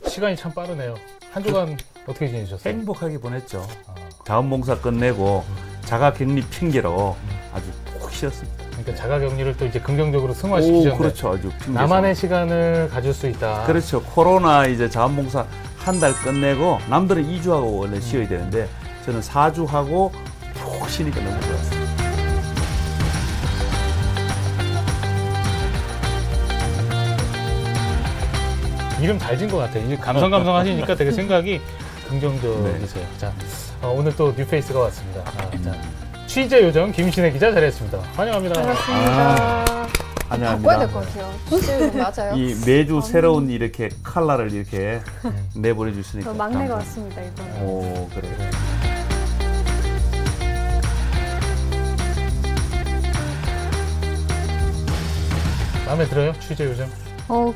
시간이 참 빠르네요. 한 주간 어떻게 지내셨어요? 행복하게 보냈죠. 자원봉사 끝내고 자가격리 핑계로 아주 푹 쉬었습니다. 그러니까 자가격리를 또 이제 긍정적으로 승화시키셨는데 그렇죠. 아주 핑계죠. 나만의 시간을 가질 수 있다. 그렇죠. 코로나 이제 자원봉사 한 달 끝내고 남들은 2주하고 원래 쉬어야 되는데 저는 4주 하고 푹 쉬니까 너무 좋았어요. 이름 잘 진 것 같아요. 이제 감성 하시니까 되게 생각이 긍정적이세요. 네. 자, 오늘 또 뉴페이스가 왔습니다. 자, 취재 요정 김신혜 기자 자리했습니다. 환영합니다. 반갑습니다. 환영합니다. 바꿔야 될 것 같아요. 진짜 맞아요. 이 매주 새로운 이렇게 컬러를 이렇게 내보내 주시니까 저 막내가 감사합니다. 왔습니다 이번에. 오, 그래. 마음에 들어요? 취재 요정?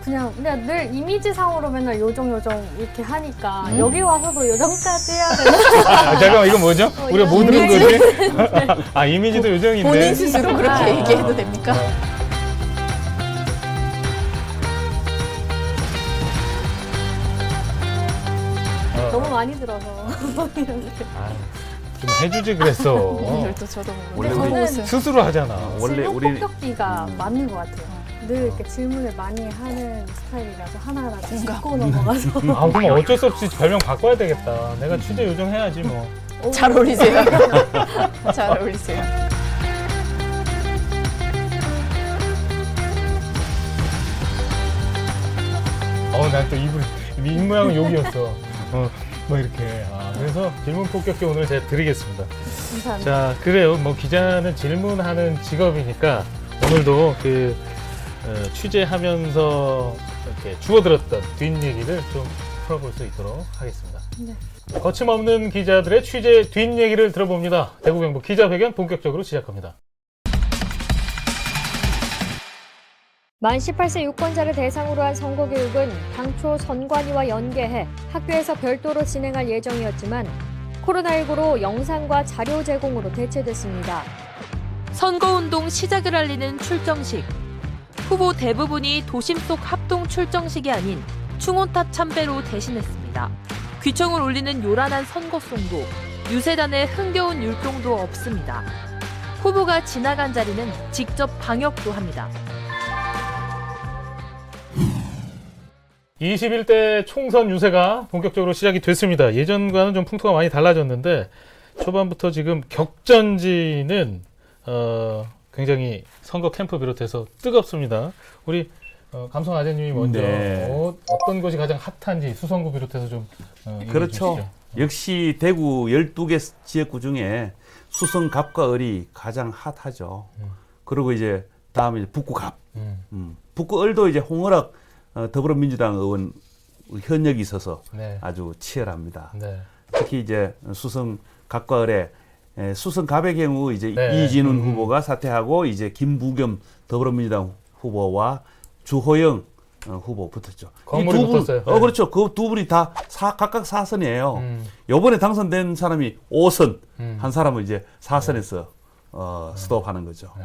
그냥 늘 이미지상으로 맨날 요정 이렇게 하니까 여기 와서도 요정까지 해야 되나? 잠깐만 이거 뭐죠? 우리가 뭐 들은 이미지. 거지? 아 이미지도 요정인데. 본인 스스로 그렇게 얘기해도 됩니까? 너무 많이 들어서. 좀 해주지 그랬어. 오늘도 저도 원래 모르게 우리 속옷을 스스로 하잖아. 원래 질문 우리 폭격기가 맞는 것 같아요. 늘 이렇게 질문을 많이 하는 스타일이라서 하나하나 짚고 넘어가서. 아 그럼 어쩔 수 없이 별명 바꿔야 되겠다. 내가 취재 요정 해야지 뭐. 잘 어울리세요. 잘 어울리세요. 난 또 입 모양은 여기였어. 뭐 이렇게. 그래서 질문 폭격기 오늘 제가 드리겠습니다. 감사합니다. 자, 그래요. 뭐 기자는 질문하는 직업이니까 오늘도 취재하면서 이렇게 주워들었던 뒷얘기를 좀 풀어볼 수 있도록 하겠습니다. 네. 거침없는 기자들의 취재 뒷얘기를 들어봅니다. 대구경북 기자회견 본격적으로 시작합니다. 만 18세 유권자를 대상으로 한 선거교육은 당초 선관위와 연계해 학교에서 별도로 진행할 예정이었지만 코로나19로 영상과 자료 제공으로 대체됐습니다. 선거운동 시작을 알리는 출정식. 후보 대부분이 도심 속 합동 출정식이 아닌 충혼탑 참배로 대신했습니다. 귀청을 울리는 요란한 선거송도, 유세단의 흥겨운 율동도 없습니다. 후보가 지나간 자리는 직접 방역도 합니다. 21대 총선 유세가 본격적으로 시작이 됐습니다. 예전과는 좀 풍토가 많이 달라졌는데 초반부터 지금 격전지는 굉장히 선거 캠프 비롯해서 뜨겁습니다. 우리 감성 아재님이 먼저 네. 어떤 것이 가장 핫한지 수성구 비롯해서 좀 얘기해 그렇죠. 주시죠. 역시 대구 12개 지역구 중에 수성 갑과 을이 가장 핫하죠. 그리고 이제 다음에 북구갑. 북구 을도 이제 홍어락 더불어민주당 의원 현역이 있어서 네. 아주 치열합니다. 네. 특히 이제 수성 갑과 을에 수성 갑의 경우 이제 네. 이진훈 후보가 사퇴하고 이제 김부겸 더불어민주당 후보와 주호영 후보 붙었죠. 건물이 이 두 분, 붙었어요. 네. 그렇죠. 그 두 분이 다 각각 4선이에요. 요번에 당선된 사람이 5선, 한 사람은 이제 4선에서 스톱하는 거죠. 네.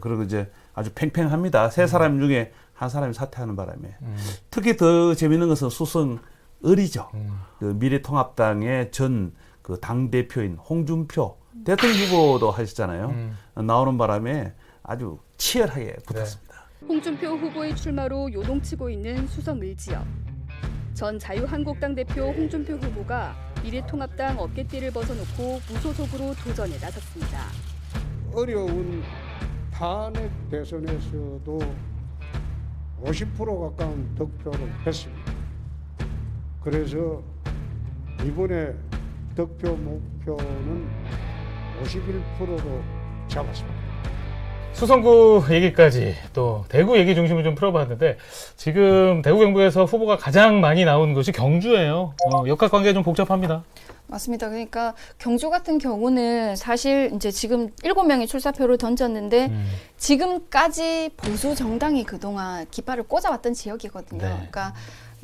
그리고 이제 아주 팽팽합니다. 세 사람 중에 한 사람이 사퇴하는 바람에. 특히 더 재미있는 것은 수성 을이죠. 그 미래통합당의 전 그 당대표인 홍준표 대통령 후보도 하셨잖아요. 나오는 바람에 아주 치열하게 붙었습니다. 홍준표 후보의 출마로 요동치고 있는 수성을 지역. 전 자유한국당 대표 홍준표 후보가 미래통합당 어깨띠를 벗어놓고 무소속으로 도전에 나섰습니다. 어려운 탄핵 대선에서도 50% 가까운 득표를 했습니다. 그래서 이번에 득표 목표는 51%로 잡았습니다. 수성구 얘기까지 또 대구 얘기 중심을 좀 풀어봤는데 지금 대구 경북에서 후보가 가장 많이 나오는 것이 경주예요. 역학관계가 좀 복잡합니다. 맞습니다. 그러니까 경주 같은 경우는 사실 이제 지금 7명이 출사표를 던졌는데 지금까지 보수 정당이 그동안 깃발을 꽂아왔던 지역이거든요. 네. 그러니까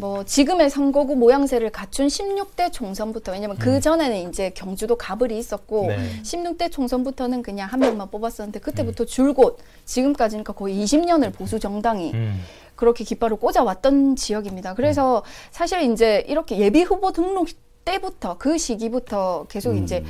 뭐 지금의 선거구 모양새를 갖춘 16대 총선부터, 왜냐면 그 전에는 이제 경주도 가불이 있었고 네. 16대 총선부터는 그냥 한 명만 뽑았었는데 그때부터 줄곧 지금까지니까 거의 20년을 보수 정당이 그렇게 깃발을 꽂아왔던 지역입니다. 그래서 사실 이제 이렇게 예비 후보 등록 때부터 그 시기부터 계속 이제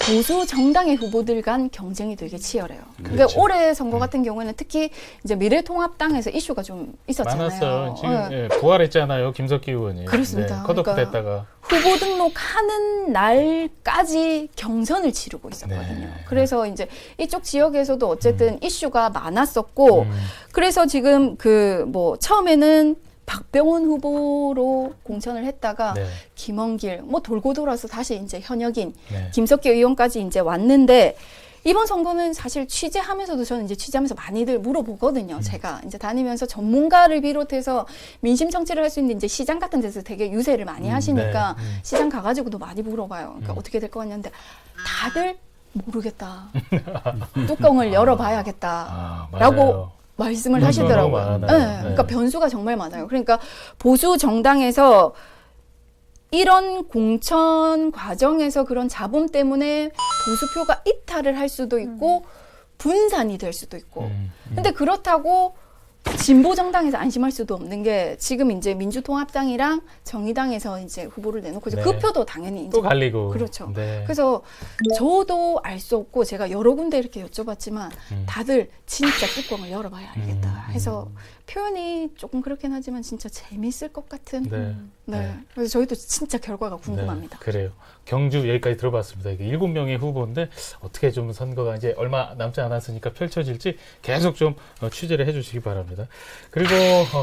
보수 정당의 후보들 간 경쟁이 되게 치열해요. 그러니까 그렇죠. 올해 선거 같은 경우에는 특히 이제 미래통합당에서 이슈가 좀 있었잖아요. 많았어요. 지금 네. 예, 부활했잖아요. 김석기 의원이. 그렇습니다. 네, 컷오프 그러니까 됐다가. 후보 등록하는 날까지 경선을 치르고 있었거든요. 네. 그래서 이제 이쪽 지역에서도 어쨌든 이슈가 많았었고, 그래서 지금 그 뭐 처음에는 박병훈 후보로 공천을 했다가 네. 김원길 뭐 돌고 돌아서 다시 이제 현역인 네. 김석기 의원까지 이제 왔는데, 이번 선거는 사실 취재하면서도 저는 이제 취재하면서 많이들 물어보거든요. 제가 이제 다니면서 전문가를 비롯해서 민심 청취를 할 수 있는 이제 시장 같은 데서 되게 유세를 많이 하시니까 네. 시장 가가지고도 많이 물어봐요. 그러니까 어떻게 될 것 같냐는데 다들 모르겠다. 뚜껑을 열어봐야겠다. 라고 맞아요. 말씀을 변수가 하시더라고요. 너무 네, 많아요. 그러니까 네. 변수가 정말 많아요. 그러니까 보수 정당에서 이런 공천 과정에서 그런 잡음 때문에 보수표가 이탈을 할 수도 있고 분산이 될 수도 있고. 근데 그렇다고 진보 정당에서 안심할 수도 없는 게, 지금 이제 민주통합당이랑 정의당에서 이제 후보를 내놓고 이제 네. 그 표도 당연히 이제 또 갈리고. 그렇죠. 네. 그래서 저도 알 수 없고 제가 여러 군데 이렇게 여쭤봤지만 다들 진짜 뚜껑을 열어봐야 알겠다 해서 표현이 조금 그렇긴 하지만 진짜 재밌을 것 같은. 네. 네. 그래서 저희도 진짜 결과가 궁금합니다. 네, 그래요. 경주 여기까지 들어봤습니다. 이게 7명의 후보인데 어떻게 좀 선거가 이제 얼마 남지 않았으니까 펼쳐질지 계속 좀 취재를 해주시기 바랍니다. 그리고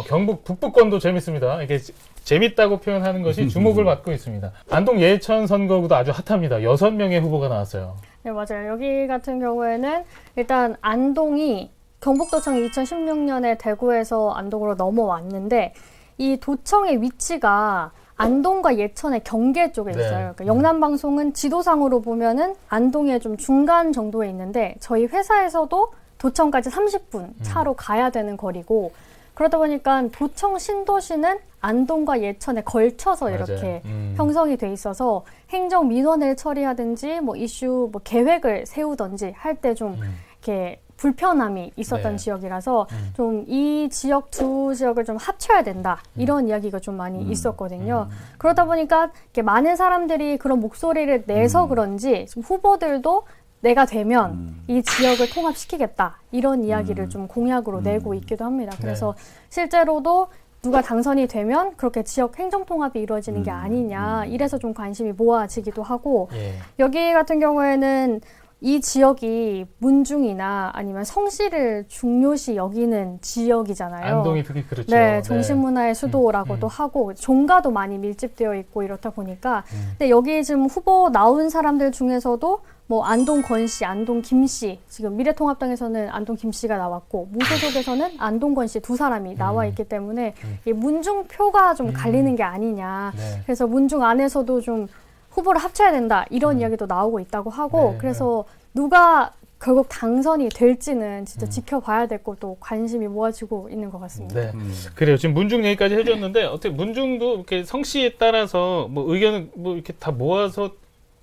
경북 북부권도 재밌습니다. 이게 재밌다고 표현하는 것이 주목을 받고 있습니다. 안동 예천 선거구도 아주 핫합니다. 6명의 후보가 나왔어요. 네, 맞아요. 여기 같은 경우에는 일단 안동이 경북도청이 2016년에 대구에서 안동으로 넘어왔는데, 이 도청의 위치가 안동과 예천의 경계 쪽에 네. 있어요. 그러니까 영남방송은 지도상으로 보면은 안동의 좀 중간 정도에 있는데, 저희 회사에서도 도청까지 30분 차로 가야 되는 거리고, 그러다 보니까 도청 신도시는 안동과 예천에 걸쳐서 이렇게 형성이 돼 있어서 행정 민원을 처리하든지 뭐 이슈 뭐 계획을 세우든지 할 때 좀 이렇게 불편함이 있었던 네. 지역이라서 좀 이 지역 두 지역을 좀 합쳐야 된다, 이런 이야기가 좀 많이 있었거든요. 그러다 보니까 이렇게 많은 사람들이 그런 목소리를 내서 그런지 지금 후보들도 내가 되면 이 지역을 통합시키겠다, 이런 이야기를 좀 공약으로 내고 있기도 합니다. 그래서 실제로도 누가 당선이 되면 그렇게 지역 행정 통합이 이루어지는 게 아니냐, 이래서 좀 관심이 모아지기도 하고, 예. 여기 같은 경우에는 이 지역이 문중이나 아니면 성씨를 중요시 여기는 지역이잖아요. 안동이 특히 그렇죠. 네, 정신문화의 수도라고도 하고 종가도 많이 밀집되어 있고 이렇다 보니까, 근데 여기 지금 후보 나온 사람들 중에서도 뭐 안동 권씨, 안동 김씨, 지금 미래통합당에서는 안동 김씨가 나왔고 무소속에서는 안동 권씨 두 사람이 나와 있기 때문에 이 문중 표가 좀 갈리는 게 아니냐. 네. 그래서 문중 안에서도 좀 후보를 합쳐야 된다, 이런 이야기도 나오고 있다고 하고, 네. 그래서 누가 결국 당선이 될지는 진짜 지켜봐야 될 것도 관심이 모아지고 있는 것 같습니다. 네. 그래요. 지금 문중 얘기까지 해줬는데 어떻게 문중도 이렇게 성씨에 따라서 뭐 의견을 뭐 이렇게 다 모아서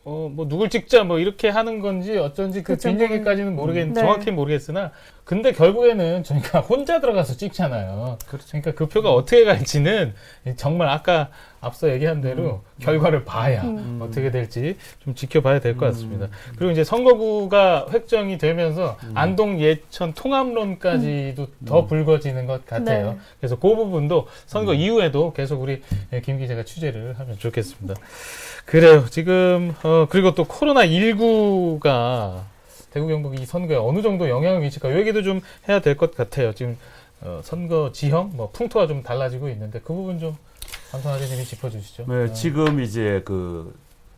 뭐 누굴 찍자 뭐 이렇게 하는 건지 어쩐지 그 그쵸, 뒷얘기까지는 네. 정확히 모르겠으나, 근데 결국에는 저희가 혼자 들어가서 찍잖아요. 그러니까 그 표가 어떻게 갈지는 정말 아까 앞서 얘기한 대로 결과를 봐야 어떻게 될지 좀 지켜봐야 될 것 같습니다. 그리고 이제 선거구가 획정이 되면서 안동 예천 통합론까지도 더 불거지는 것 같아요. 네. 그래서 그 부분도 선거 이후에도 계속 우리 김 기자가 취재를 하면 좋겠습니다. 그래요. 지금 그리고 또 코로나19가 대구 경북 이 선거에 어느 정도 영향을 미칠까, 이 얘기도 좀 해야 될 것 같아요. 지금 선거 지형, 뭐 풍토가 좀 달라지고 있는데 그 부분 좀 방송 아재님이 짚어주시죠. 네, 지금 이제 그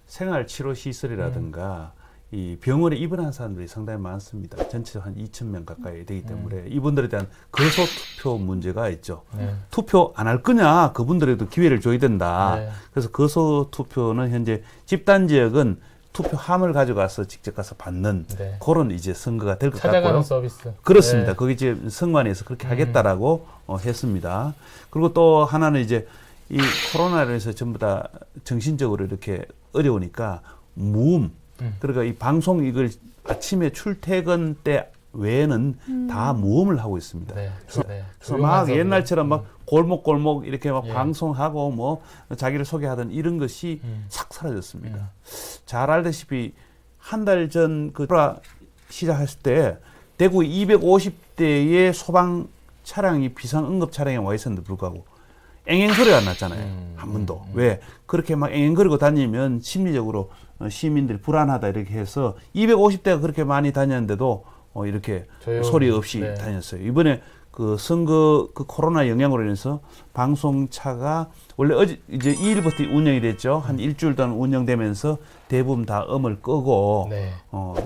생활치료 시설이라든가 이 병원에 입원한 사람들이 상당히 많습니다. 전체 한 2,000명 가까이 되기 때문에 이분들에 대한 거소 투표 문제가 있죠. 네. 투표 안 할 거냐, 그분들에도 기회를 줘야 된다. 네. 그래서 거소 투표는 현재 집단 지역은 투표함을 가져가서 직접 가서 받는 네. 그런 이제 선거가 될 것 찾아가는 같고요. 서비스. 그렇습니다. 네. 거기 이제 선관위에서 그렇게 하겠다라고 했습니다. 그리고 또 하나는 이제 이 코로나로 해서 전부 다 정신적으로 이렇게 어려우니까 모험. 그러니까 이 방송 이걸 아침에 출퇴근 때 외에는 다 모험을 하고 있습니다. 네. 그래서 막 조용한 옛날처럼 막 골목골목 이렇게 막 예. 방송하고 뭐 자기를 소개하던 이런 것이 싹 사라졌습니다. 잘 알다시피 한 달 전 그 시작했을 때 대구 250대의 소방 차량이 비상 응급 차량에 와 있었는데 불구하고 앵앵 소리가 안 났잖아요. 한 번도. 왜? 그렇게 막 앵앵거리고 다니면 심리적으로 시민들이 불안하다 이렇게 해서 250대가 그렇게 많이 다녔는데도 이렇게 조용히. 소리 없이 네. 다녔어요. 이번에 그 선거 그 코로나 영향으로 인해서 방송차가 원래 어제 이제 2일부터 운영이 됐죠. 한 일주일 동안 운영되면서 대부분 다 음을 끄고 네.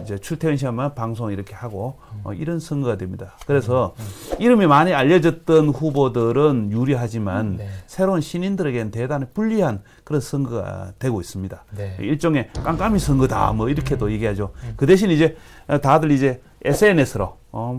이제 출퇴근 시간만 방송 이렇게 하고 이런 선거가 됩니다. 그래서 이름이 많이 알려졌던 후보들은 유리하지만 네. 새로운 신인들에게는 대단히 불리한 그런 선거가 되고 있습니다. 네. 일종의 깜깜이 선거다 뭐 이렇게도 얘기하죠. 그 대신 이제 다들 이제 SNS로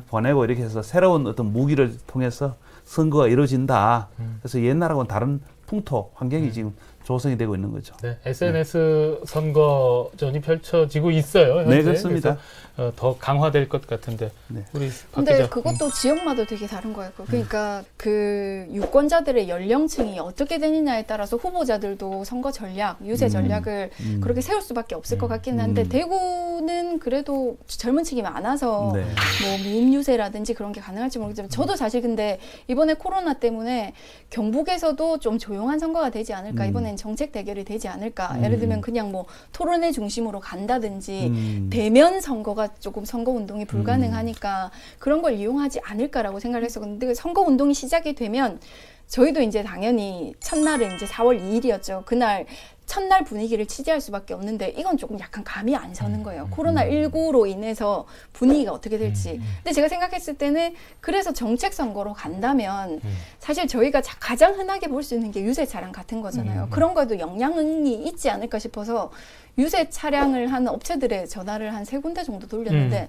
보내고 이렇게 해서 새로운 어떤 무기를 통해서 선거가 이루어진다. 그래서 옛날하고는 다른 풍토 환경이 지금 조성이 되고 있는 거죠. 네, SNS 선거전이 펼쳐지고 있어요. 현재. 네, 그렇습니다. 그래서, 더 강화될 것 같은데 네. 우리 박 근데 기자. 그것도 지역마다 되게 다른 거예요. 그러니까 그 유권자들의 연령층이 어떻게 되느냐에 따라서 후보자들도 선거 전략, 유세 전략을 그렇게 세울 수밖에 없을 것 같기는 한데 대구는 그래도 젊은 층이 많아서 네. 뭐 미임 유세라든지 그런 게 가능할지 모르겠지만 저도 사실 근데 이번에 코로나 때문에 경북에서도 좀 조용한 선거가 되지 않을까. 이번엔 정책 대결이 되지 않을까. 예를 들면 그냥 뭐 토론회 중심으로 간다든지 대면 선거가 조금 선거 운동이 불가능하니까 그런 걸 이용하지 않을까라고 생각을 했어. 근데 선거 운동이 시작이 되면 저희도 이제 당연히 첫날은 이제 4월 2일이었죠. 그날 첫날 분위기를 취재할 수밖에 없는데 이건 조금 약간 감이 안 서는 거예요. 코로나19로 인해서 분위기가 어떻게 될지. 근데 제가 생각했을 때는 그래서 정책 선거로 간다면 사실 저희가 가장 흔하게 볼 수 있는 게 유세 차량 같은 거잖아요. 그런 거에도 영향이 있지 않을까 싶어서 유세 차량을 하는 업체들에 전화를 한 3군데 정도 돌렸는데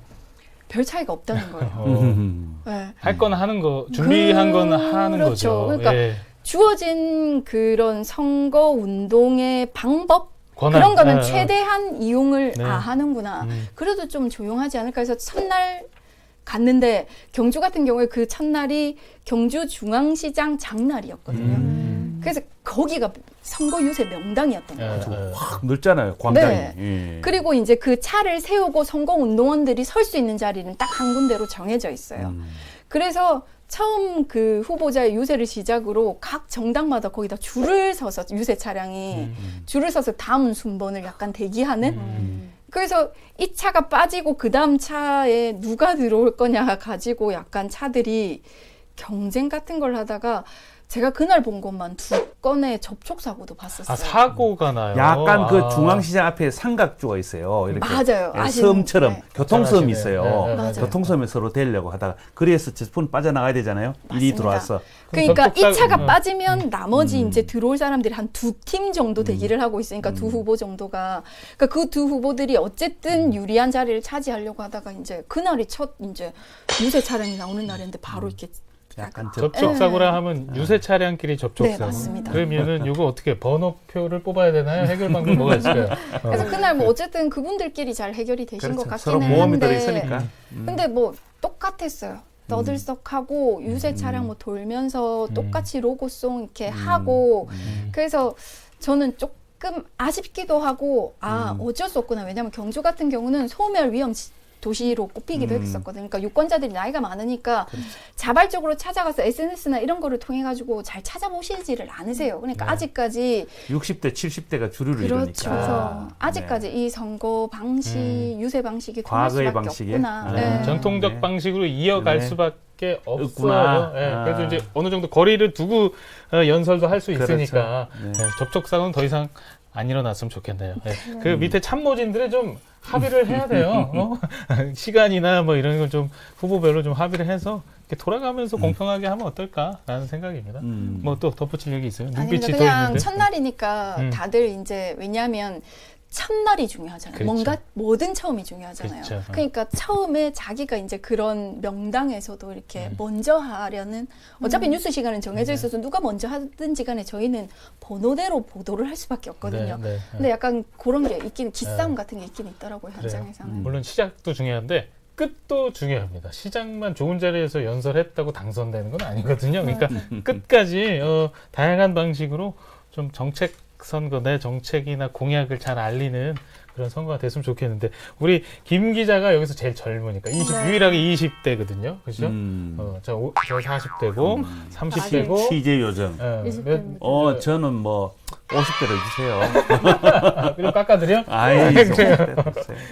별 차이가 없다는 거예요. 네. 할 건 하는 거, 준비한 건 하는 그렇죠. 거죠. 그러니까 예. 주어진 그런 선거 운동의 방법 권한. 그런 거는 예, 최대한 이용을 네. 하는구나. 그래도 좀 조용하지 않을까 해서 첫날 갔는데 경주 같은 경우에 그 첫날이 경주 중앙시장 장날이었거든요. 그래서 거기가 선거 유세 명당이었던 거예요. 확 넓잖아요, 광장이. 네. 예. 그리고 이제 그 차를 세우고 선거 운동원들이 설 수 있는 자리는 딱 한 군데로 정해져 있어요. 그래서 처음 그 후보자의 유세를 시작으로 각 정당마다 거기다 줄을 서서 유세 차량이 줄을 서서 다음 순번을 약간 대기하는 그래서 이 차가 빠지고 그 다음 차에 누가 들어올 거냐 가지고 약간 차들이 경쟁 같은 걸 하다가 제가 그날 본 것만 2건의 접촉 사고도 봤었어요. 아, 사고가 나요. 약간 그 중앙시장 앞에 삼각주가 있어요. 이렇게 맞아요. 예, 아시는, 섬처럼 네. 교통섬이 잘 있어요. 아시네요. 맞아요. 교통섬에 서로 되려고 하다가 그래서 제품 빠져나가야 되잖아요. 일이 맞습니다. 들어와서. 그러니까 이 접촉 차가 사- 빠지면 나머지 이제 들어올 사람들이 한 2팀 정도 대기를 하고 있으니까 두 후보 정도가 그러니까 그 두 후보들이 어쨌든 유리한 자리를 차지하려고 하다가 이제 그날이 첫 이제 유세 차량이 나오는 날인데 바로 이렇게 약간 접촉 사고라 하면 유세 차량끼리 접촉 네, 사고. 맞습니다. 그러면은 이거 어떻게 번호표를 뽑아야 되나요? 해결 방법 뭐가 있을까요? 그래서 그날 뭐 어쨌든 그분들끼리 잘 해결이 되신 것 그렇죠. 서로 같기는 모험이 한데 들어있으니까. 근데 뭐 똑같았어요. 떠들썩하고 유세 차량 뭐 돌면서 똑같이 로고송 이렇게 하고 그래서 저는 조금 아쉽기도 하고 어쩔 수 없구나. 왜냐하면 경주 같은 경우는 소멸 위험 도시로 꼽히기도 했었거든요. 그러니까 유권자들이 나이가 많으니까 자발적으로 찾아가서 SNS나 이런 거를 통해 가지고 잘 찾아보시지를 않으세요. 그러니까 아직까지 60대, 70대가 주류를 그렇죠. 이루니까. 아직까지 이 선거 방식, 유세 방식이 통할 과거의 수밖에 방식에? 없구나. 네. 네. 전통적 네. 방식으로 이어갈 네. 수밖에 없구나. 없어요. 예, 아. 그래서 이제 어느 정도 거리를 두고 연설도 할 수 그렇죠. 있으니까 네. 접촉 사고는 더 이상 안 일어났으면 좋겠네요. 예. 그 밑에 참모진들의 좀 합의를 해야 돼요. 시간이나 뭐 이런 걸 좀 후보별로 좀 합의를 해서 이렇게 돌아가면서 공평하게 하면 어떨까라는 생각입니다. 뭐 또 덧붙일 얘기 있어요? 아닙니다. 눈빛이 또 그냥 있는데. 첫날이니까 다들 이제 왜냐하면 첫날이 중요하잖아요. 그렇죠. 뭔가 뭐든 처음이 중요하잖아요. 그렇죠. 그러니까 처음에 자기가 이제 그런 명당에서도 이렇게 먼저 하려는 어차피 뉴스 시간은 정해져 있어서 누가 먼저 하든지 간에 저희는 번호대로 보도를 할 수밖에 없거든요. 네, 네. 근데 약간 그런 게 있긴 기싸움 같은 게 있긴 있더라고요. 현장에서는. 물론 시작도 중요한데 끝도 중요합니다. 시작만 좋은 자리에서 연설했다고 당선되는 건 아니거든요. 그러니까 끝까지 다양한 방식으로 좀 정책 선거 내 정책이나 공약을 잘 알리는 그런 선거가 됐으면 좋겠는데 우리 김 기자가 여기서 제일 젊으니까 유일하게 20대거든요. 그죠? 저 40대고 30대고 취재 요정. 20대입니다. 저는 뭐 50대로 해주세요. 그리고 깎아드려? 아이,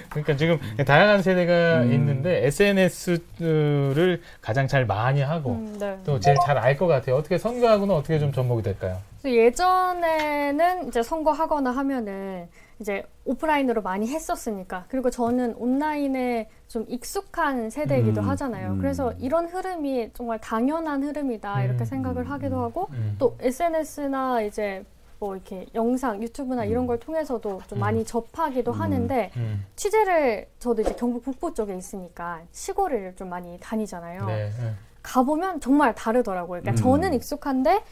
그러니까 지금 다양한 세대가 있는데 SNS를 가장 잘 많이 하고 네. 또 제일 잘 알 것 같아요. 어떻게 선거하고는 어떻게 좀 접목이 될까요? 예전에는 이제 선거하거나 하면은 이제 오프라인으로 많이 했었으니까 그리고 저는 온라인에 좀 익숙한 세대이기도 하잖아요. 그래서 이런 흐름이 정말 당연한 흐름이다 이렇게 생각을 하기도 하고 또 SNS나 이제 뭐 이렇게 영상, 유튜브나 이런 걸 통해서도 좀 많이 접하기도 하는데 취재를 저도 이제 경북 북부 쪽에 있으니까 시골을 좀 많이 다니잖아요. 네. 가보면 정말 다르더라고요. 그러니까 저는 익숙한데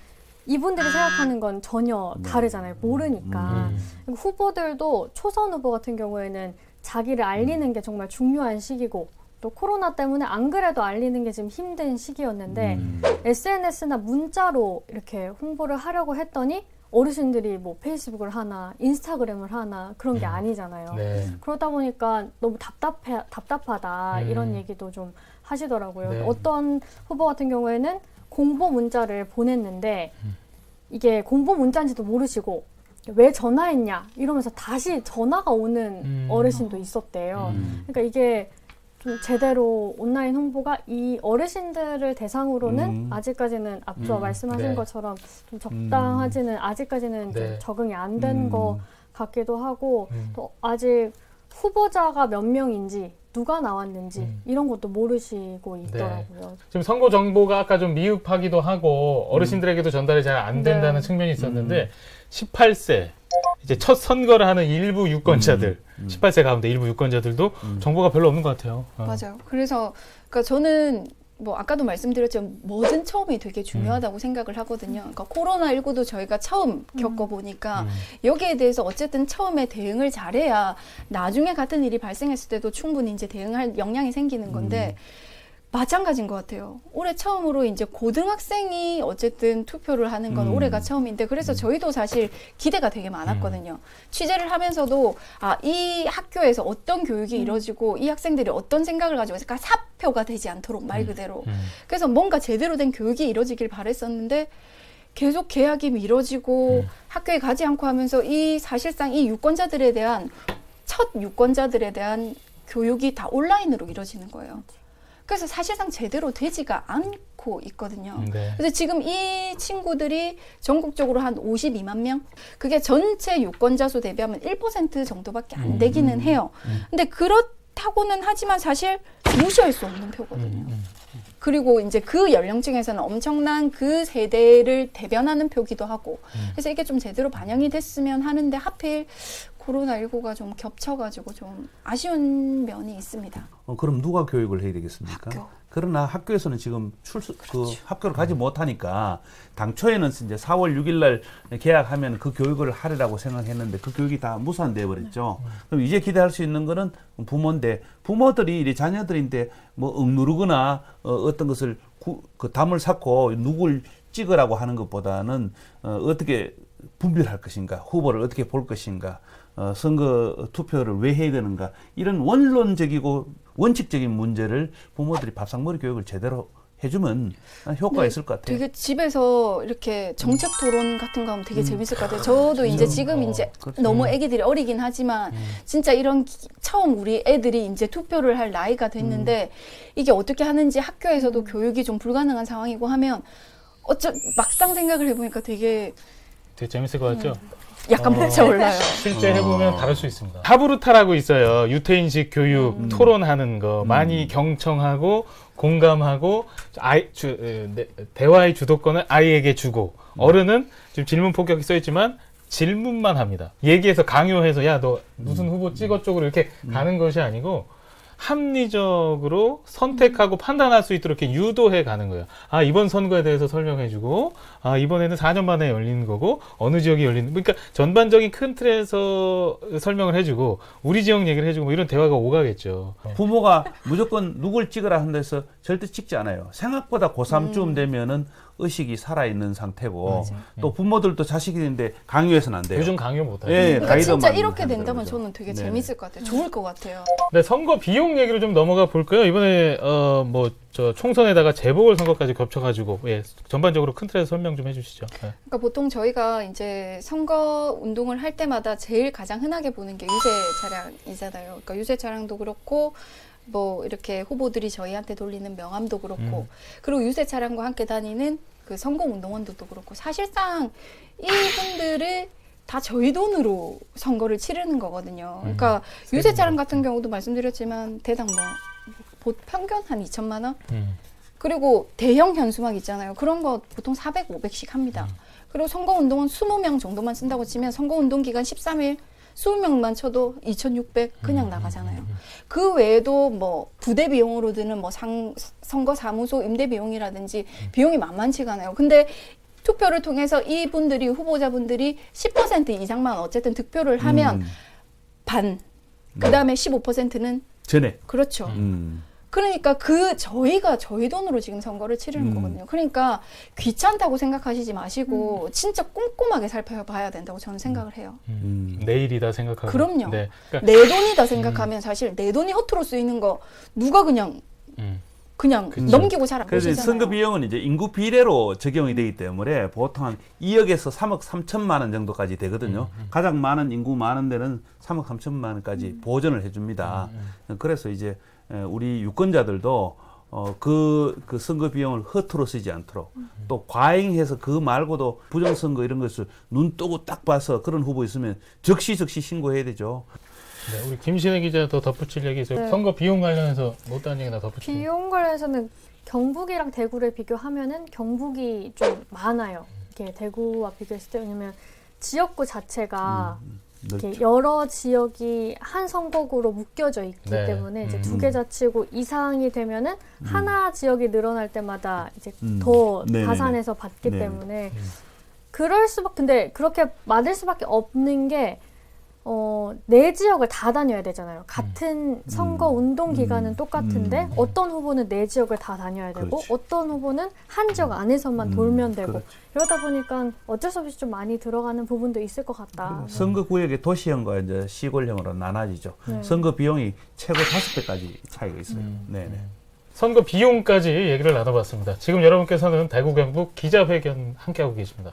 이분들이 생각하는 건 전혀 다르잖아요. 모르니까. 그리고 후보들도 초선 후보 같은 경우에는 자기를 알리는 게 정말 중요한 시기고 또 코로나 때문에 안 그래도 알리는 게 지금 힘든 시기였는데 SNS나 문자로 이렇게 홍보를 하려고 했더니 어르신들이 뭐 페이스북을 하나 인스타그램을 하나 그런 게 아니잖아요. 네. 그러다 보니까 너무 답답하다 이런 얘기도 좀 하시더라고요. 네. 어떤 후보 같은 경우에는 공보 문자를 보냈는데 이게 공보 문자인지도 모르시고 왜 전화했냐 이러면서 다시 전화가 오는 어르신도 있었대요. 그러니까 이게 좀 제대로 온라인 홍보가 이 어르신들을 대상으로는 아직까지는 앞서 말씀하신 네. 것처럼 좀 적당하지는 아직까지는 좀 네. 적응이 안 된 것 같기도 하고 또 아직 후보자가 몇 명인지 누가 나왔는지 이런 것도 모르시고 있더라고요. 지금 선거 정보가 아까 좀 미흡하기도 하고 어르신들에게도 전달이 잘 안 된다는 측면이 있었는데 18세 이제 첫 선거를 하는 일부 유권자들 18세 가운데 일부 유권자들도 정보가 별로 없는 것 같아요. 맞아요. 그래서 그러니까 저는 뭐 아까도 말씀드렸지만 뭐든 처음이 되게 중요하다고 생각을 하거든요. 그러니까 코로나19도 저희가 처음 겪어보니까 여기에 대해서 어쨌든 처음에 대응을 잘해야 나중에 같은 일이 발생했을 때도 충분히 이제 대응할 역량이 생기는 건데 마찬가지인 것 같아요. 올해 처음으로 이제 고등학생이 어쨌든 투표를 하는 건 올해가 처음인데 그래서 저희도 사실 기대가 되게 많았거든요. 취재를 하면서도 이 학교에서 어떤 교육이 이루어지고 이 학생들이 어떤 생각을 가지고 있을까 사표가 되지 않도록 말 그대로. 그래서 뭔가 제대로 된 교육이 이루어지길 바랬었는데 계속 계약이 미뤄지고 학교에 가지 않고 하면서 이 사실상 이 유권자들에 대한 첫 유권자들에 대한 교육이 다 온라인으로 이루어지는 거예요. 그래서 사실상 제대로 되지가 않고 있거든요. 네. 그래서 지금 이 친구들이 전국적으로 한 52만 명? 그게 전체 유권자 수 대비하면 1% 정도밖에 안 되기는 해요. 근데 그렇다고는 하지만 사실 무시할 수 없는 표거든요. 그리고 이제 그 연령층에서는 엄청난 그 세대를 대변하는 표기도 하고 그래서 이게 좀 제대로 반영이 됐으면 하는데 하필 코로나19가 좀 겹쳐가지고 좀 아쉬운 면이 있습니다. 그럼 누가 교육을 해야 되겠습니까? 학교. 그러나 학교에서는 지금 학교를 가지 못하니까 당초에는 이제 4월 6일 날 개학하면 그 교육을 하리라고 생각했는데 그 교육이 다 무산돼 버렸죠. 그럼 이제 기대할 수 있는 거는 부모인데 부모들이 이제 자녀들인데 뭐 억누르거나 어떤 것을 그 담을 쌓고 누굴 찍으라고 하는 것보다는 어떻게 분별할 것인가, 후보를 어떻게 볼 것인가, 선거 투표를 왜 해야 되는가 이런 원론적이고 원칙적인 문제를 부모들이 밥상머리 교육을 제대로 해주면 효과가 있을 것 같아요. 되게 집에서 이렇게 정책 토론 같은 거 하면 되게 재밌을 것 같아요. 저도 이제 지금 이제 그렇죠. 너무 애기들이 어리긴 하지만 진짜 이런 처음 우리 애들이 이제 투표를 할 나이가 됐는데 이게 어떻게 하는지 학교에서도 교육이 좀 불가능한 상황이고 하면 막상 생각을 해보니까 되게 재밌을 것 같죠? 약간 벅차올라요. 실제 해보면 다를 수 있습니다. 하브루타라고 있어요. 유태인식 교육, 토론하는 거 많이 경청하고 공감하고 대화의 주도권을 아이에게 주고 어른은 지금 질문 폭격이 써있지만 질문만 합니다. 얘기해서 강요해서 야 너 무슨 후보 찍어 쪽으로 이렇게 가는 것이 아니고 합리적으로 선택하고 판단할 수 있도록 이렇게 유도해 가는 거예요. 아, 이번 선거에 대해서 설명해주고, 아, 이번에는 4년 만에 열리는 거고, 어느 지역이 열리는, 그러니까 전반적인 큰 틀에서 설명을 해주고, 우리 지역 얘기를 해주고, 뭐 이런 대화가 오가겠죠. 부모가 무조건 누굴 찍으라 한다 해서 절대 찍지 않아요. 생각보다 고3쯤 되면은 의식이 살아있는 상태고, 또 부모들도 자식인데 강요해서는 안 돼요. 요즘 강요 못하죠. 예, 그러니까 진짜 가이드만 이렇게 하는 된다면 거죠. 저는 되게 네. 재밌을 것 같아요. 좋을 것 같아요. 네, 선거 비용 얘기로 좀 넘어가 볼까요? 이번에 저 총선에다가 재보궐선거까지 겹쳐가지고 예, 전반적으로 큰 틀에서 설명 좀 해주시죠. 네. 그러니까 보통 저희가 이제 선거 운동을 할 때마다 제일 가장 흔하게 보는 게 유세 차량이잖아요. 그러니까 유세 차량도 그렇고 뭐 이렇게 후보들이 저희한테 돌리는 명함도 그렇고 그리고 유세 차량과 함께 다니는 그 선거 운동원들도 그렇고 사실상 이분들을 다 저희 돈으로 선거를 치르는 거거든요. 그러니까 유세 차량 같은 경우도 말씀드렸지만 대당 평균 한 2천만 원? 그리고 대형 현수막 있잖아요. 그런 거 보통 400, 500씩 합니다. 그리고 선거운동은 20명 정도만 쓴다고 치면 선거운동 기간 13일 20명만 쳐도 2,600 그냥 나가잖아요. 그 외에도 뭐 부대 비용으로 드는 뭐 선거 사무소 임대 비용이라든지 비용이 만만치가 않아요. 근데 투표를 통해서 이분들이 후보자분들이 10% 이상만 어쨌든 득표를 하면 반, 그 다음에 15%는 전에. 그렇죠. 그러니까 저희가 저희 돈으로 지금 선거를 치르는 거거든요. 그러니까 귀찮다고 생각하시지 마시고 진짜 꼼꼼하게 살펴봐야 된다고 저는 생각을 해요. 내일이다 생각하고. 그럼요. 네. 그러니까, 내 돈이다 생각하면 사실 내 돈이 허투루 쓰이는 거 누가 그냥 그쵸. 넘기고 잘 안 그래서 보시잖아요. 선거 비용은 이제 인구 비례로 적용이 되기 때문에 보통 한 2억에서 3억 3천만 원 정도까지 되거든요. 가장 많은 인구 많은 데는 3억 3천만 원까지 보전을 해줍니다. 그래서 이제 우리 유권자들도 그 선거 비용을 허투루 쓰지 않도록 또 과잉해서 그 말고도 부정선거 이런 것을 눈 뜨고 딱 봐서 그런 후보 있으면 즉시 신고해야 되죠. 네, 우리 김신혜 기자 더 덧붙일 얘기 있어요. 네. 선거 비용 관련해서 못다한 얘기나 덧붙이요. 비용 관련해서는 경북이랑 대구를 비교하면은 경북이 좀 많아요. 이렇게 대구와 비교했을 때 왜냐면 지역구 자체가 이렇게 여러 지역이 한 선거구로 묶여져 있기 네. 때문에 이제 두 개 자치구 이상이 되면은 하나 지역이 늘어날 때마다 이제 더 네네네. 가산해서 받기 네. 때문에 근데 그렇게 맞을 수밖에 없는 게 내 지역을 다 다녀야 되잖아요. 같은 선거 운동 기간은 똑같은데 어떤 후보는 내 지역을 다 다녀야 되고 그렇지. 어떤 후보는 한 지역 안에서만 돌면 되고 그렇지. 이러다 보니까 어쩔 수 없이 좀 많이 들어가는 부분도 있을 것 같다. 선거 구역의 도시형과 이제 시골형으로 나눠지죠. 네. 선거 비용이 최고 5배까지 차이가 있어요. 네네. 선거 비용까지 얘기를 나눠봤습니다. 지금 여러분께서는 대구 경북 기자회견 함께하고 계십니다.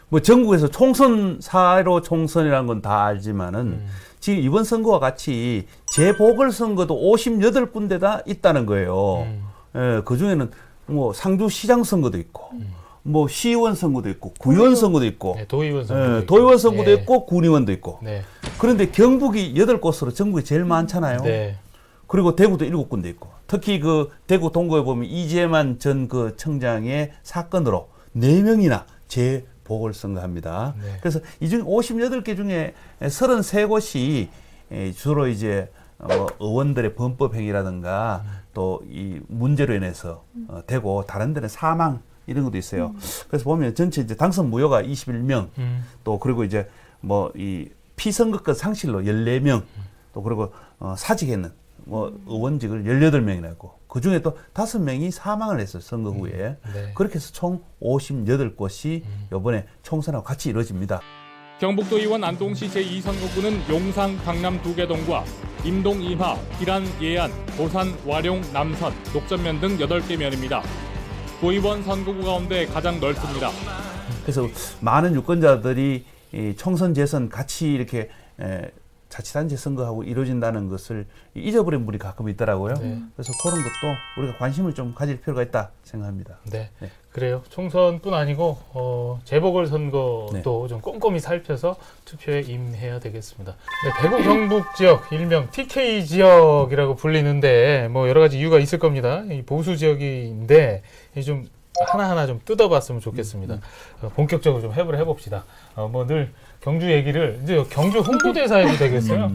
뭐 전국에서 총선 4.15 총선이라는 건 다 알지만은 지금 이번 선거와 같이 재보궐선거도 58군데다 있다는 거예요. 예, 그 중에는 뭐 상주시장 선거도 있고, 뭐 시의원 선거도 있고, 구의원 선거도 있고, 네, 도의원 선거도 있고. 도의원 선거도 예. 있고, 군의원도 있고. 네. 그런데 경북이 8곳으로 전국에 제일 많잖아요. 네. 그리고 대구도 7군데 있고, 특히 그 대구 동구에 보면 이재만 전 그 청장의 사건으로 4명이나 재보궐선거합니다. 네. 그래서 이 중 58개 중에 33곳이 주로 이제 의원들의 범법 행위라든가 또 이 문제로 인해서 되고 다른 데는 사망 이런 것도 있어요. 그래서 보면 전체 이제 당선 무효가 21명 또 그리고 이제 뭐 이 피선거권 상실로 14명 또 그리고 사직했는 뭐 의원직을 18명이나 했고 그 중에 또 5명이 사망을 했어요. 선거 후에. 네. 그렇게 해서 총 58곳이 이번에 총선하고 같이 이루어집니다. 경북도의원 안동시 제2선거구는 용산, 강남 2개 동과 임동, 임하, 기란, 예안, 보산, 와룡, 남선, 녹전면 등 8개 면입니다. 도의원 선거구 가운데 가장 넓습니다. 그래서 많은 유권자들이 이 총선 재선 같이 이렇게 자치단체 선거하고 이루어진다는 것을 잊어버린 분이 가끔 있더라고요. 네. 그래서 그런 것도 우리가 관심을 좀 가질 필요가 있다 생각합니다. 네. 네. 그래요. 총선뿐 아니고 재보궐선거도 네. 좀 꼼꼼히 살펴서 투표에 임해야 되겠습니다. 네, 대구 경북 지역 일명 TK 지역이라고 불리는데 뭐 여러 가지 이유가 있을 겁니다. 이 보수 지역인데 좀 하나하나 좀 뜯어봤으면 좋겠습니다. 본격적으로 좀 해부를 해봅시다. 뭐 늘 경주 얘기를 이제 경주 홍보대사 해도 되겠어요.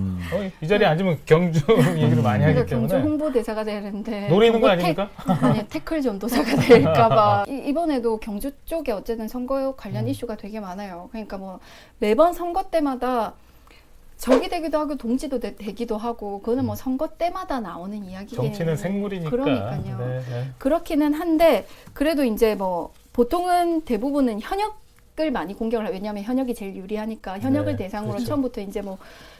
이 자리에 앉으면 경주 얘기를 많이 하기 때문에. 경주 홍보대사가 되는데 노리는 거 아닙니까? 아니 태클 전도사가 될까봐. 이번에도 경주 쪽에 어쨌든 선거 관련 이슈가 되게 많아요. 그러니까 뭐 매번 선거 때마다 적이 되기도 하고 동지도 되기도 하고 그거는 뭐 선거 때마다 나오는 이야기예요. 정치는 생물이니까. 그러니까요. 네, 네. 그렇기는 한데 그래도 이제 뭐 보통은 대부분은 현역을 많이 공격을 해요. 왜냐하면 현역이 제일 유리하니까 현역을 네, 대상으로 그렇죠. 처음부터 이제 뭐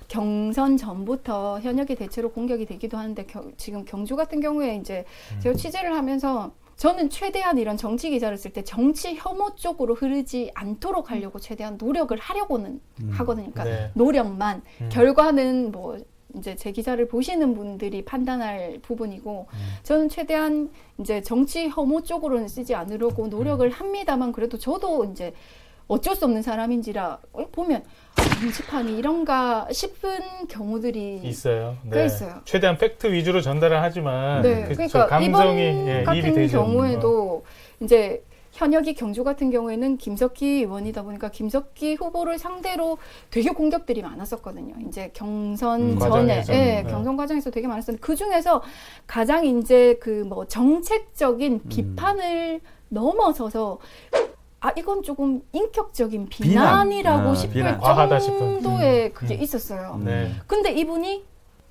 경선 전부터 현역이 대체로 공격이 되기도 하는데 지금 경주 같은 경우에 이제 제가 취재를 하면서 저는 최대한 이런 정치 기사를 쓸 때 정치 혐오 쪽으로 흐르지 않도록 하려고 최대한 노력을 하려고는 하거든요. 그러니까 네. 노력만 결과는 뭐 이제 제 기사를 보시는 분들이 판단할 부분이고 저는 최대한 이제 정치 혐오 쪽으로는 쓰지 않으려고 노력을 합니다만 그래도 저도 이제 어쩔 수 없는 사람인지라 보면 정치판이 이런가 싶은 경우들이 있어요. 네. 꽤 있어요. 최대한 팩트 위주로 전달을 하지만 네, 그쵸, 그러니까 감정이 이번 이입이 같은 되지 않는 거. 경우에도 이제 현역이 경주 같은 경우에는 김석기 의원이다 보니까 김석기 후보를 상대로 되게 공격들이 많았었거든요. 이제 경선 전에, 과정에서. 예, 네. 경선 과정에서 되게 많았었는데 그 중에서 가장 이제 그 뭐 정책적인 비판을 넘어서서 이건 조금 인격적인 비난이라고 싶을 비난. 과하다 싶은. 정도의 그게 있었어요. 네. 근데 이분이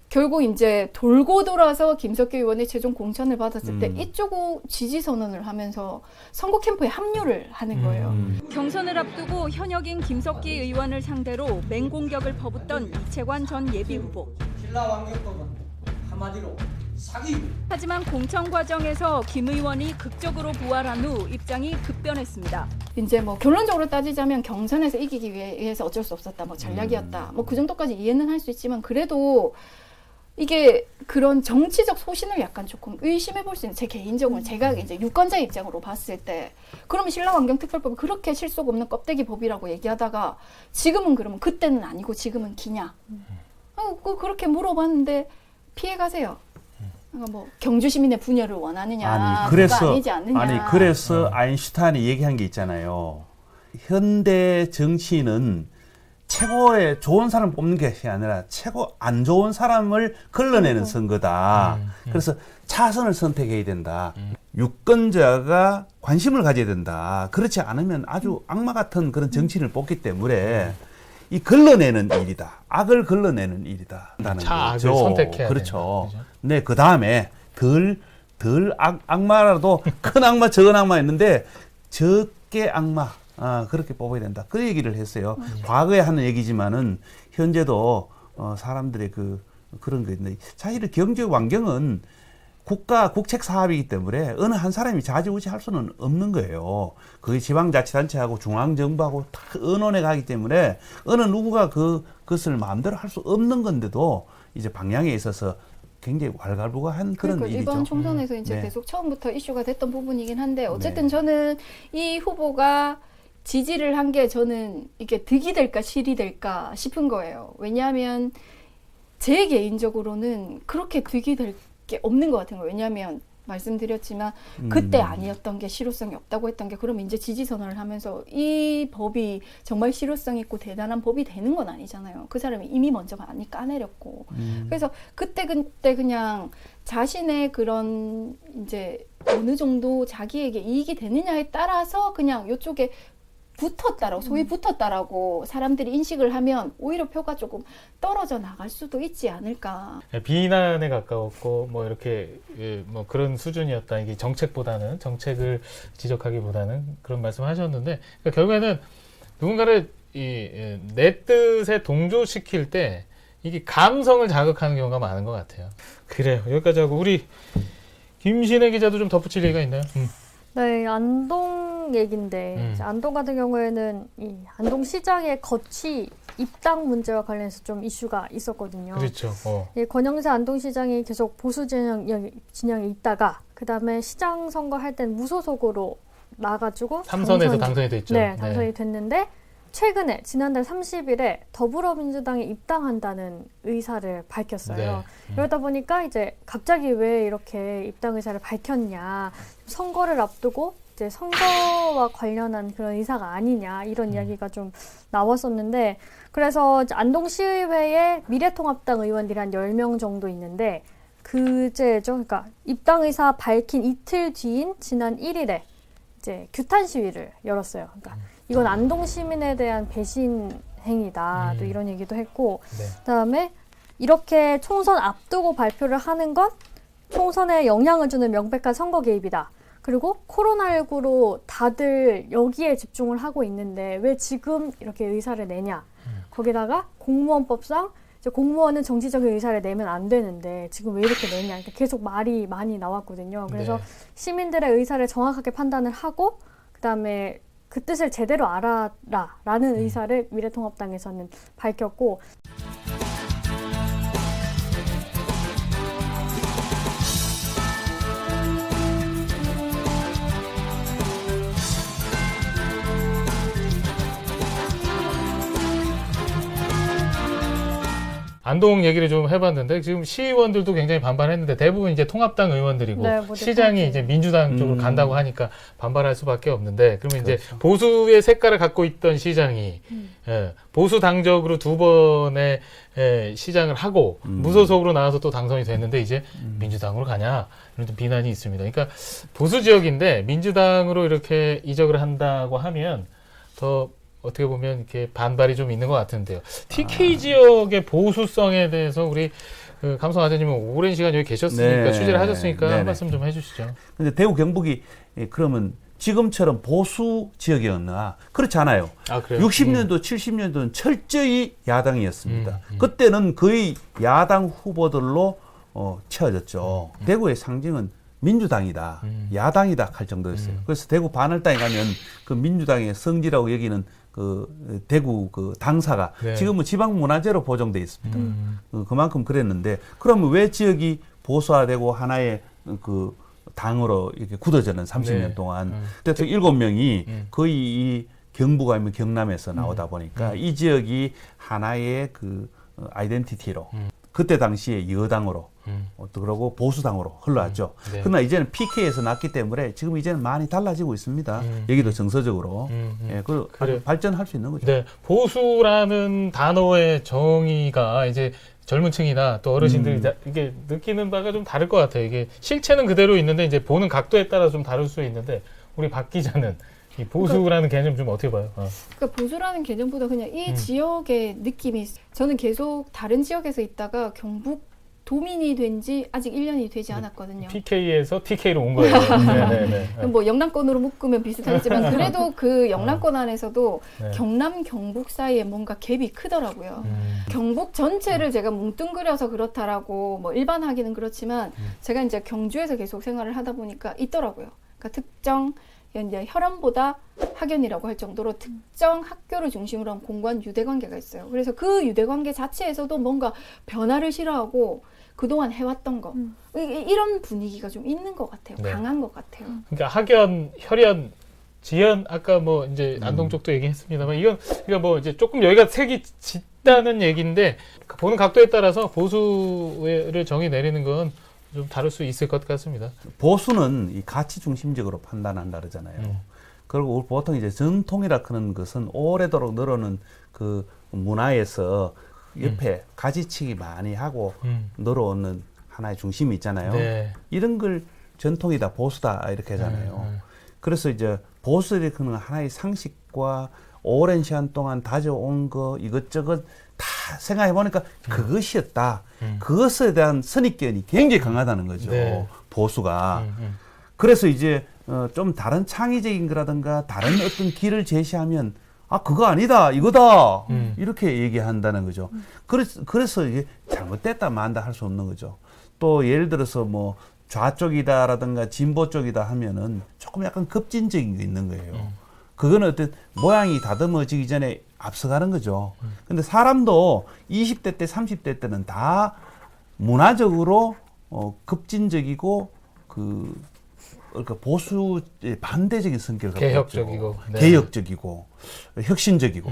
결국 이제 돌고 돌아서 김석기 의원의 최종 공천을 받았을 때 이쪽 지지 선언을 하면서 선거 캠프에 합류를 하는 거예요. 경선을 앞두고 현역인 김석기 의원을 상대로 맹공격을 퍼붓던 이채관 전 예비후보. 신라왕경법은 한마디로 사기. 하지만 공천 과정에서 김 의원이 극적으로 부활한 후 입장이 급변했습니다. 이제 뭐 결론적으로 따지자면 경선에서 이기기 위해서 어쩔 수 없었다, 뭐 전략이었다, 뭐 그 정도까지 이해는 할 수 있지만 그래도 이게 그런 정치적 소신을 약간 조금 의심해 볼 수 있는 제 개인적으로 제가 이제 유권자 입장으로 봤을 때 그러면 신라환경특별법이 그렇게 실속 없는 껍데기 법이라고 얘기하다가 지금은 그러면 그때는 아니고 지금은 기냐? 그렇게 물어봤는데 피해 가세요. 그러니까 뭐 경주 시민의 분열을 원하느냐? 아니 그래서 아니지 않느냐? 그래서 아인슈타인이 얘기한 게 있잖아요. 현대 정치인은 최고의 좋은 사람 뽑는 것이 아니라 최고 안 좋은 사람을 걸러내는 선거다. 그래서 차선을 선택해야 된다. 유권자가 관심을 가져야 된다. 그렇지 않으면 아주 악마 같은 그런 정치인을 뽑기 때문에 이 걸러내는 일이다. 악을 걸러내는 일이다. 차악을 선택해야 그렇죠. 된다. 네, 그 다음에 덜 악마라도 큰 악마, 작은 악마 있는데 적게 악마. 그렇게 뽑아야 된다. 그 얘기를 했어요. 과거에 하는 얘기지만은 현재도 사람들의 그런 거 있는데 사실은 경제 환경은 국책 사업이기 때문에 어느 한 사람이 좌지우지할 수는 없는 거예요. 그게 지방자치단체하고 중앙정부하고 다 의논해 가기 때문에 어느 누구가 그것을 마음대로 할 수 없는 건데도 이제 방향에 있어서 굉장히 왈가불가한 그런 그러니까 일이죠. 이번 총선에서 이제 네. 계속 처음부터 이슈가 됐던 부분이긴 한데 어쨌든 네. 저는 이 후보가 지지를 한 게 저는 이게 득이 될까 실이 될까 싶은 거예요. 왜냐하면 제 개인적으로는 그렇게 득이 될 게 없는 것 같은 거예요. 왜냐하면 말씀드렸지만 그때 아니었던 게 실효성이 없다고 했던 게 그럼 이제 지지 선언을 하면서 이 법이 정말 실효성 있고 대단한 법이 되는 건 아니잖아요. 그 사람이 이미 먼저 많이 까내렸고 그래서 그때 그냥 자신의 그런 이제 어느 정도 자기에게 이익이 되느냐에 따라서 그냥 이쪽에 붙었다라고 소위 붙었다라고 사람들이 인식을 하면 오히려 표가 조금 떨어져 나갈 수도 있지 않을까. 비난에 가까웠고 뭐 이렇게 뭐 그런 수준이었다. 이게 정책보다는 정책을 지적하기보다는 그런 말씀하셨는데 그러니까 결국에는 누군가를 내 뜻에 동조시킬 때 이게 감성을 자극하는 경우가 많은 것 같아요. 그래요. 여기까지 하고 우리 김신혜 기자도 좀 덧붙일 얘기가 있나요? 네, 안동 얘긴데 이제 안동 같은 경우에는 이 안동시장의 거취 입당 문제와 관련해서 좀 이슈가 있었거든요. 그렇죠. 예, 권영세 안동시장이 계속 보수 진영에 있다가 그 다음에 시장 선거 할 땐 무소속으로 나가지고 삼선에서 당선이 됐죠. 네, 당선이 됐는데 최근에 지난달 30일에 더불어민주당에 입당한다는 의사를 밝혔어요. 네. 그러다 보니까 이제 갑자기 왜 이렇게 입당 의사를 밝혔냐. 선거를 앞두고 이제 선거와 관련한 그런 의사가 아니냐 이런 이야기가 좀 나왔었는데 그래서 이제 안동시의회에 미래통합당 의원들이 한 10명 정도 있는데 그제죠. 그러니까 입당 의사 밝힌 이틀 뒤인 지난 1일에 이제 규탄 시위를 열었어요. 그러니까 이건 안동 시민에 대한 배신 행위다. 또 이런 얘기도 했고 그다음에 이렇게 총선 앞두고 발표를 하는 건 총선에 영향을 주는 명백한 선거 개입이다. 그리고 코로나19로 다들 여기에 집중을 하고 있는데 왜 지금 이렇게 의사를 내냐. 거기다가 공무원법상 이제 공무원은 정치적인 의사를 내면 안 되는데 지금 왜 이렇게 내냐. 그러니까 계속 말이 많이 나왔거든요. 그래서 시민들의 의사를 정확하게 판단을 하고 그다음에 그 뜻을 제대로 알아라라는 의사를 미래통합당에서는 밝혔고 안동 얘기를 좀 해봤는데 지금 시의원들도 굉장히 반발했는데 대부분 이제 통합당 의원들이고 시장이 이제 민주당 쪽으로 간다고 하니까 반발할 수밖에 없는데 그러면 그렇죠. 이제 보수의 색깔을 갖고 있던 시장이 보수 당적으로 2번의 시장을 하고 무소속으로 나와서 또 당선이 됐는데 이제 민주당으로 가냐 이런 좀 비난이 있습니다. 그러니까 보수 지역인데 민주당으로 이렇게 이적을 한다고 하면 더 어떻게 보면 이렇게 반발이 좀 있는 것 같은데요. TK 지역의 보수성에 대해서 우리 감성 아재님은 오랜 시간 여기 계셨으니까 취재를 하셨으니까 한 말씀 좀 해주시죠. 근데 대구 경북이 그러면 지금처럼 보수 지역이었나? 그렇지 않아요. 아, 그래요? 60년도, 70년도는 철저히 야당이었습니다. 그때는 거의 야당 후보들로 채워졌죠. 대구의 상징은 민주당이다, 야당이다 할 정도였어요. 그래서 대구 반월당에 가면 그 민주당의 성지라고 여기는 그 대구 그 당사가 지금은 지방 문화재로 보정돼 있습니다. 그만큼 그랬는데 그러면 왜 지역이 보수화되고 하나의 그 당으로 이렇게 굳어져는 30년 동안 대통령 7명이 거의 이 경북 아니면 경남에서 나오다 보니까 이 지역이 하나의 그 아이덴티티로 그때 당시에 여당으로 또 그러고 보수당으로 흘러왔죠. 그러나 이제는 PK에서 났기 때문에 지금 이제는 많이 달라지고 있습니다. 여기도 정서적으로 그리고 발전할 수 있는 거죠. 네, 보수라는 단어의 정의가 이제 젊은 층이나 또 어르신들이 이게 느끼는 바가 좀 다를 것 같아요. 이게 실체는 그대로 있는데 이제 보는 각도에 따라 좀 다를 수 있는데 우리 박 기자는 이 보수라는 개념 좀 어떻게 봐요? 그러니까 보수라는 개념보다 그냥 이 지역의 느낌이 저는 계속 다른 지역에서 있다가 경북 도민이 된 지 아직 1년이 되지 않았거든요. PK에서 TK로 온 거예요. 네네네. 뭐 영남권으로 묶으면 비슷하지만 그래도 그 영남권 안에서도 경남, 경북 사이에 뭔가 갭이 크더라고요. 경북 전체를 제가 뭉뚱그려서 그렇다라고 뭐 일반하기는 그렇지만 제가 이제 경주에서 계속 생활을 하다 보니까 있더라고요. 그러니까 특정 이제 혈연보다 학연이라고 할 정도로 특정 학교를 중심으로 한 공관 유대관계가 있어요. 그래서 그 유대관계 자체에서도 뭔가 변화를 싫어하고 그동안 해왔던 거 이런 분위기가 좀 있는 것 같아요. 강한 것 같아요. 그러니까 학연, 혈연, 지연 아까 뭐 이제 안동 쪽도 얘기했습니다만 이건 그러니까 뭐 이제 조금 여기가 색이 짙다는 얘기인데 보는 각도에 따라서 보수를 정의 내리는 건 좀 다를 수 있을 것 같습니다. 보수는 이 가치 중심적으로 판단한다 그러잖아요. 그리고 보통 이제 전통이라 그런 것은 오래도록 늘어는 그 문화에서 옆에 가지치기 많이 하고 늘어오는 하나의 중심이 있잖아요. 이런 걸 전통이다, 보수다 이렇게 하잖아요. 그래서 이제 보수들이 그런 하나의 상식과 오랜 시간 동안 다져온 거 이것저것 다 생각해 보니까 그것이었다. 그것에 대한 선입견이 굉장히 강하다는 거죠. 보수가. 그래서 이제 좀 다른 창의적인 거라든가 다른 어떤 길을 제시하면 아 그거 아니다 이거다 이렇게 얘기한다는 거죠. 그래서 이게 잘못됐다 만다 할 수 없는 거죠. 또 예를 들어서 뭐 좌쪽이다라든가 진보 쪽이다 하면은 조금 약간 급진적인 게 있는 거예요. 그거는 어떤 모양이 다듬어지기 전에 앞서가는 거죠. 근데 사람도 20대 때 30대 때는 다 문화적으로 급진적이고 그러니까 보수의 반대적인 성격을 갖고 개혁적이고 개혁적이고 혁신적이고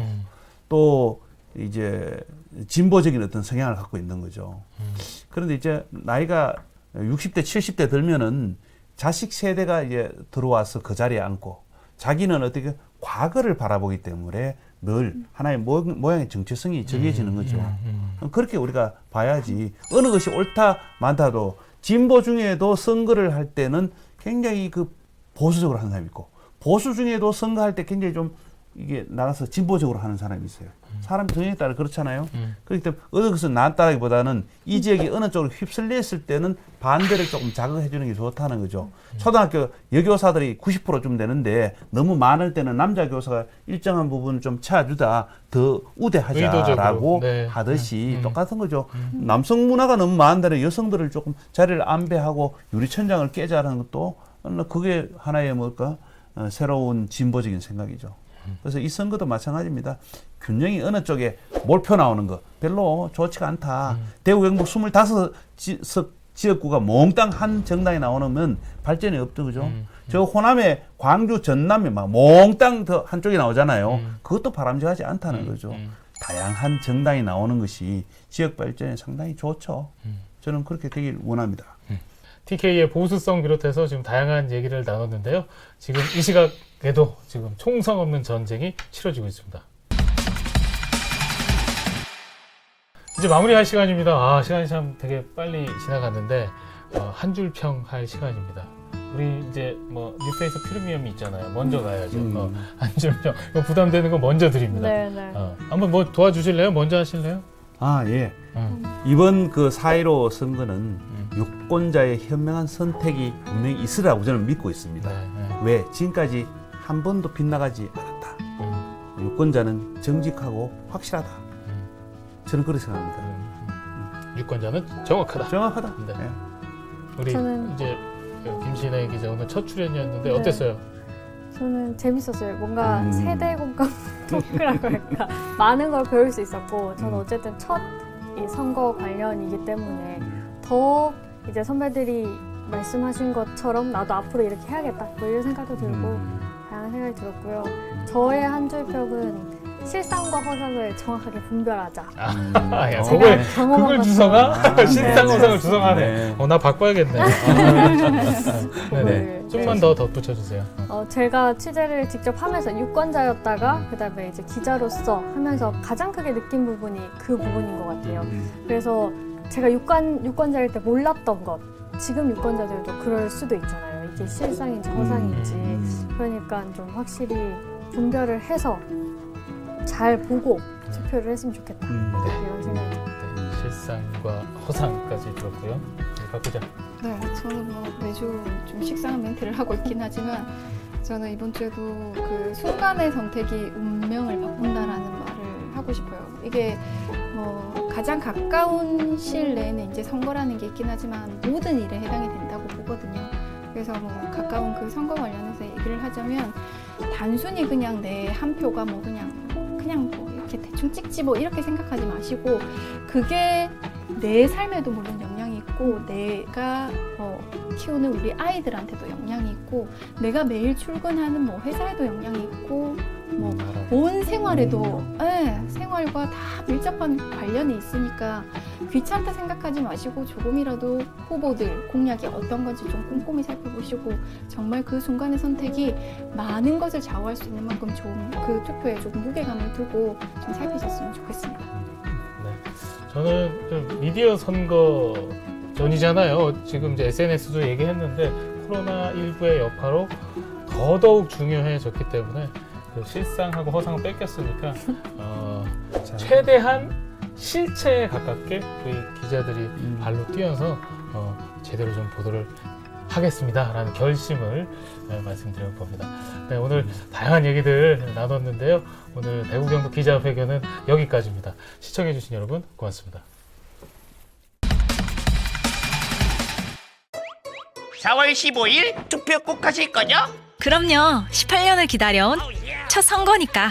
또 이제 진보적인 어떤 성향을 갖고 있는 거죠. 그런데 이제 나이가 60대 70대 들면은 자식 세대가 이제 들어와서 그 자리에 앉고 자기는 어떻게 과거를 바라보기 때문에 늘 하나의 모양의 정체성이 정해지는 거죠. 그렇게 우리가 봐야지. 어느 것이 옳다 많다도 진보 중에도 선거를 할 때는 굉장히 그 보수적으로 하는 사람이 있고 보수 중에도 선거할 때 굉장히 좀 이게 나가서 진보적으로 하는 사람이 있어요. 사람 성향에 따라 그렇잖아요. 그렇기 때문에 어느 것은 낫다라기보다는 이 지역이 어느 쪽으로 휩쓸려 있을 때는 반대를 조금 자극해 주는 게 좋다는 거죠. 초등학교 여교사들이 90%좀 되는데 너무 많을 때는 남자 교사가 일정한 부분을 좀 채워주다 더 우대하자라고 네. 하듯이 똑같은 거죠. 남성 문화가 너무 많은 데는 여성들을 조금 자리를 안배하고 유리천장을 깨자라는 것도 그게 하나의 뭘까 새로운 진보적인 생각이죠. 그래서 이 선거도 마찬가지입니다. 균형이 어느 쪽에 몰표 나오는 거 별로 좋지가 않다. 대구 경북 25석 지역구가 몽땅 한 정당이 나오면 발전이 없죠. 그죠? 저 호남의 광주 전남이 막 몽땅 더 한쪽이 나오잖아요. 그것도 바람직하지 않다는 거죠. 다양한 정당이 나오는 것이 지역 발전에 상당히 좋죠. 저는 그렇게 되길 원합니다. TK의 보수성 비롯해서 지금 다양한 얘기를 나눴는데요. 지금 이 시각에도 지금 총성 없는 전쟁이 치러지고 있습니다. 이제 마무리할 시간입니다. 아, 시간이 참 되게 빨리 지나갔는데 한 줄 평 할 시간입니다. 우리 이제 뭐 뉴페이스 프리미엄이 있잖아요. 먼저 가야죠. 한 줄 평. 부담되는 거 먼저 드립니다. 네. 한번 뭐 도와주실래요? 먼저 하실래요? 아, 예. 이번 그 4.15 선거는 유권자의 현명한 선택이 분명히 있으라고 저는 믿고 있습니다. 왜? 지금까지 한 번도 빗나가지 않았다. 유권자는 정직하고 확실하다. 저는 그렇게 생각합니다. 유권자는 정확하다. 정확하다. 네. 네. 우리 저는- 이제 김신혜 기자 오늘 첫 출연이었는데 네. 어땠어요? 저는 재밌었어요. 뭔가 세대 공감 토크라고 할까. 많은 걸 배울 수 있었고, 저는 어쨌든 첫 이 선거 관련이기 때문에 더 이제 선배들이 말씀하신 것처럼 나도 앞으로 이렇게 해야겠다. 뭐 이런 생각도 들고, 다양한 생각이 들었고요. 저의 한 줄 평은 실상과 허상을 정확하게 분별하자. 야, 제가 그걸 경험한 주성아? 실상허상을 주성하네. 네. 나 바꿔야겠네. 네네. 네. 좀만 더 덧붙여주세요. 제가 취재를 직접 하면서 유권자였다가 그다음에 이제 기자로서 하면서 가장 크게 느낀 부분이 그 부분인 것 같아요. 그래서 제가 유권자일 때 몰랐던 것, 지금 유권자들도 그럴 수도 있잖아요. 이게 실상인지 허상인지. 그러니까 좀 확실히 분별을 해서 잘 보고 투표를 했으면 좋겠다. 이런 생각이 듭니다. 네, 실상과 허상까지 들었고요. 박 기자. 네, 저는 뭐 매주 좀 식상한 멘트를 하고 있긴 하지만 저는 이번 주에도 그 순간의 선택이 운명을 바꾼다라는 말을 하고 싶어요. 이게 뭐 가장 가까운 시일 내에는 이제 선거라는 게 있긴 하지만 모든 일에 해당이 된다고 보거든요. 그래서 뭐 가까운 그 선거 관련해서 얘기를 하자면 단순히 그냥 내 한 표가 뭐 그냥 뭐 이렇게 대충 찍지 뭐 이렇게 생각하지 마시고 그게 내 삶에도 물론 영향이 있고 내가 키우는 우리 아이들한테도 영향이 있고 내가 매일 출근하는 뭐 회사에도 영향이 있고 뭐 온 생활에도 생활과 다 밀접한 관련이 있으니까 귀찮다 생각하지 마시고 조금이라도 후보들 공약이 어떤 건지 좀 꼼꼼히 살펴보시고 정말 그 순간의 선택이 많은 것을 좌우할 수 있는 만큼 좀 그 투표에 조금 무게감을 두고 좀 살피셨으면 좋겠습니다. 네. 저는 좀 미디어 선거 전이잖아요. 지금 이제 SNS도 얘기했는데 코로나19의 여파로 더더욱 중요해졌기 때문에 그 실상하고 허상을 뺏겼으니까 최대한 실체에 가깝게 저희 기자들이 발로 뛰어서 제대로 좀 보도를 하겠습니다라는 결심을 말씀드려 봅니다. 네, 오늘 다양한 얘기들 나눴는데요. 오늘 대구 경북 기자회견은 여기까지입니다. 시청해주신 여러분 고맙습니다. 4월 15일 투표 꼭 하실 거죠? 그럼요. 18년을 기다려온 첫 선거니까.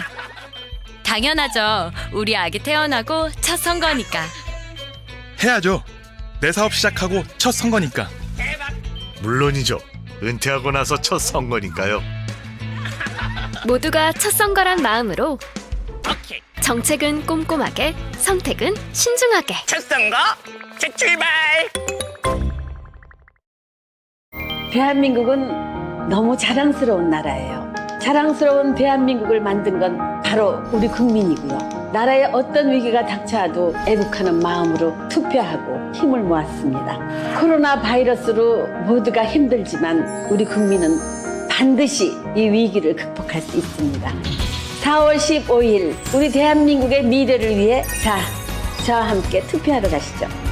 당연하죠. 우리 아기 태어나고 첫 선거니까. 해야죠. 내 사업 시작하고 첫 선거니까. 물론이죠. 은퇴하고 나서 첫 선거니까요. 모두가 첫 선거란 마음으로 정책은 꼼꼼하게, 선택은 신중하게. 첫 선거, 첫 출발! 대한민국은 너무 자랑스러운 나라예요. 자랑스러운 대한민국을 만든 건 바로 우리 국민이고요. 나라에 어떤 위기가 닥쳐와도 애국하는 마음으로 투표하고 힘을 모았습니다. 코로나 바이러스로 모두가 힘들지만 우리 국민은 반드시 이 위기를 극복할 수 있습니다. 4월 15일 우리 대한민국의 미래를 위해 저와 함께 투표하러 가시죠.